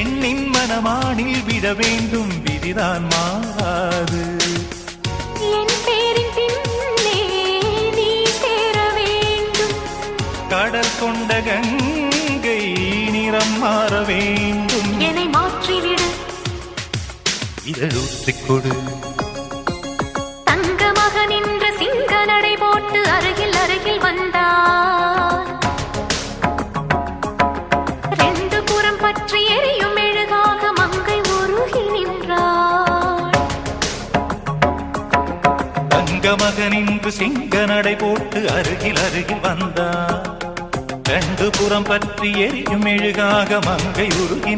பெண்ணின் மனமானில் விட வேண்டும், விதிதான் மாறாது. என் பேரின் பின்னே நீ சேர வேண்டும். கடல் கொண்ட கங்கை நிறம் மாற வேண்டும். என்னை மாற்றிவிடு, இதழூற்றிக் கொடு. தங்க மகன் என்ற சிங்க நடை போட்டு அருகில் அருகில் வந்தார். ரெண்டு புறம் பற்றி எரியும் மெழுகாக மங்கை உருகி நின்றாள். தங்க மகன் என்று சிங்க நடை போட்டு அருகில் அருகில் வந்தார். ரெண்டு புறம் பற்றி எரியும் மெழுகாக மங்கை உருகி